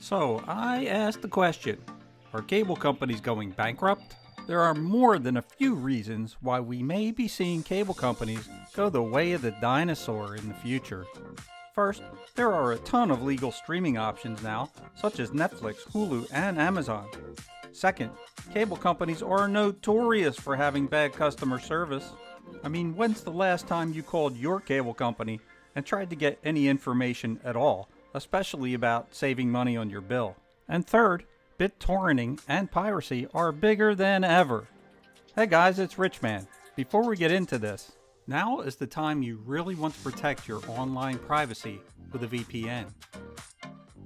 So I asked the question, are cable companies going bankrupt? There are more than a few reasons why we may be seeing cable companies go the way of the dinosaur in the future. First, there are a ton of legal streaming options now, such as Netflix, Hulu, and Amazon. Second, cable companies are notorious for having bad customer service. I mean, when's the last time you called your cable company and tried to get any information at all, especially about saving money on your bill? And third, BitTorrenting and piracy are bigger than ever. Hey guys, it's Richman. Before we get into this, now is the time you really want to protect your online privacy with a VPN.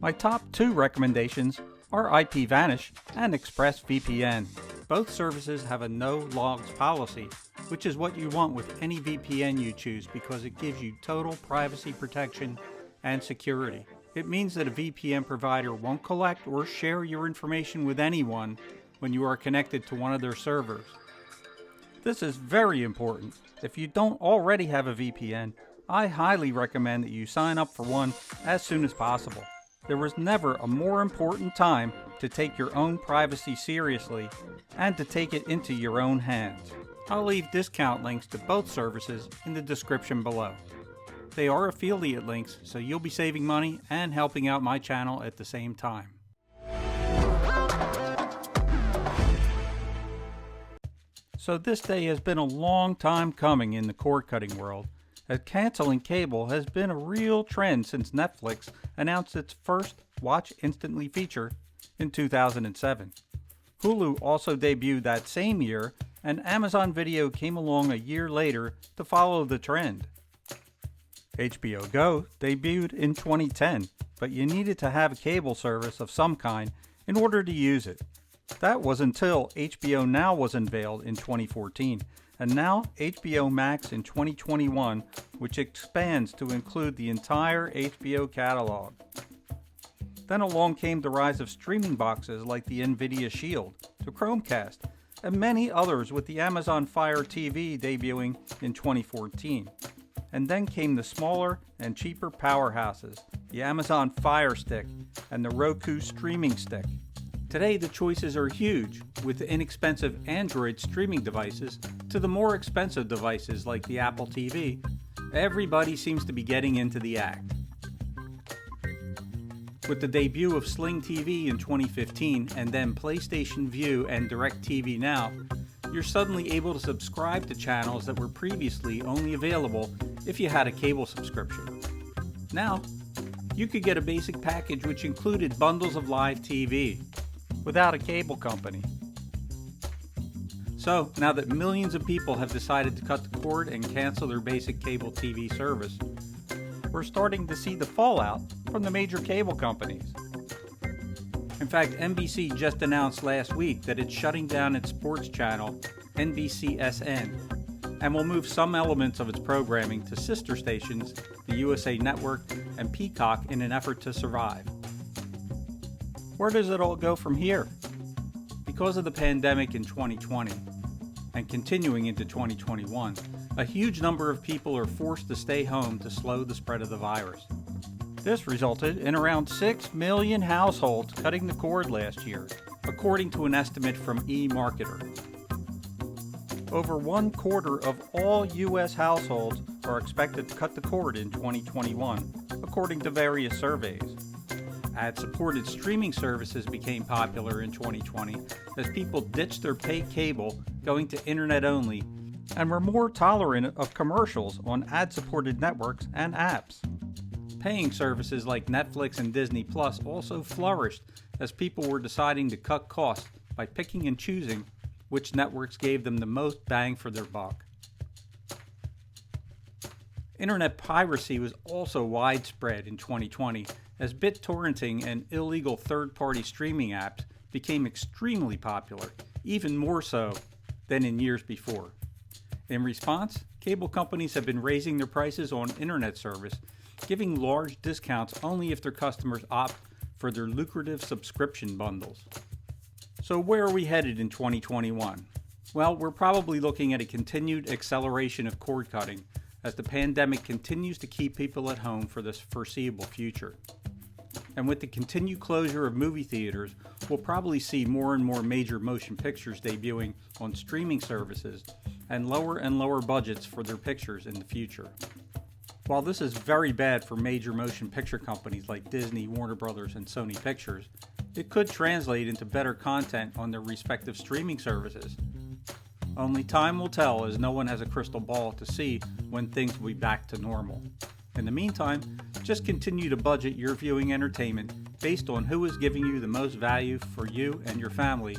My top two recommendations are IPVanish and ExpressVPN. Both services have a no logs policy, which is what you want with any VPN you choose because it gives you total privacy protection and security. It means that a VPN provider won't collect or share your information with anyone when you are connected to one of their servers. This is very important. If you don't already have a VPN, I highly recommend that you sign up for one as soon as possible. There was never a more important time to take your own privacy seriously and to take it into your own hands. I'll leave discount links to both services in the description below. They are affiliate links, so you'll be saving money and helping out my channel at the same time. So this day has been a long time coming in the cord cutting world, as canceling cable has been a real trend since Netflix announced its first Watch Instantly feature in 2007. Hulu also debuted that same year, and Amazon Video came along a year later to follow the trend. HBO Go debuted in 2010, but you needed to have a cable service of some kind in order to use it. That was until HBO Now was unveiled in 2014, and now HBO Max in 2021, which expands to include the entire HBO catalog. Then along came the rise of streaming boxes like the Nvidia Shield, the Chromecast, and many others, with the Amazon Fire TV debuting in 2014. And then came the smaller and cheaper powerhouses, the Amazon Firestick and the ROKU streaming stick. Today the choices are huge, with the inexpensive Android streaming devices to the more expensive devices like the Apple TV. Everybody seems to be getting into the act. With the debut of Sling TV in 2015 and then PlayStation Vue and DirecTV Now, you're suddenly able to subscribe to channels that were previously only available if you had a cable subscription. Now, you could get a basic package which included bundles of live TV without a cable company. So, now that millions of people have decided to cut the cord and cancel their basic cable TV service, we're starting to see the fallout from the major cable companies. In fact, NBC just announced last week that it's shutting down its sports channel, NBCSN, and will move some elements of its programming to sister stations, the USA Network and Peacock, in an effort to survive. Where does it all go from here? Because of the pandemic in 2020 and continuing into 2021, a huge number of people are forced to stay home to slow the spread of the virus. This resulted in around 6 million households cutting the cord last year, according to an estimate from eMarketer. Over 1/4 of all U.S. households are expected to cut the cord in 2021, according to various surveys. Ad-supported streaming services became popular in 2020 as people ditched their paid cable, going to internet only, and were more tolerant of commercials on ad-supported networks and apps. Paying services like Netflix and Disney Plus also flourished as people were deciding to cut costs by picking and choosing which networks gave them the most bang for their buck. Internet piracy was also widespread in 2020 as BitTorrenting and illegal third-party streaming apps became extremely popular, even more so than in years before. In response, cable companies have been raising their prices on internet service, giving large discounts only if their customers opt for their lucrative subscription bundles. So where are we headed in 2021? Well, we're probably looking at a continued acceleration of cord cutting as the pandemic continues to keep people at home for the foreseeable future. And with the continued closure of movie theaters, we'll probably see more and more major motion pictures debuting on streaming services and lower budgets for their pictures in the future. While this is very bad for major motion picture companies like Disney, Warner Brothers, and Sony Pictures, it could translate into better content on their respective streaming services. Only time will tell, as no one has a crystal ball to see when things will be back to normal. In the meantime, just continue to budget your viewing entertainment based on who is giving you the most value for you and your family,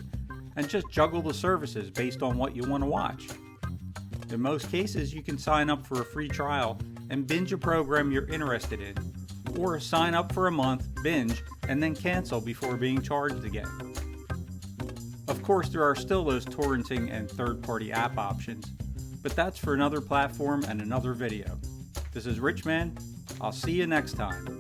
and just juggle the services based on what you want to watch. In most cases, you can sign up for a free trial and binge a program you're interested in, or sign up for a month, binge, and then cancel before being charged again. Of course, there are still those torrenting and third-party app options, but that's for another platform and another video. This is Richman. I'll see you next time.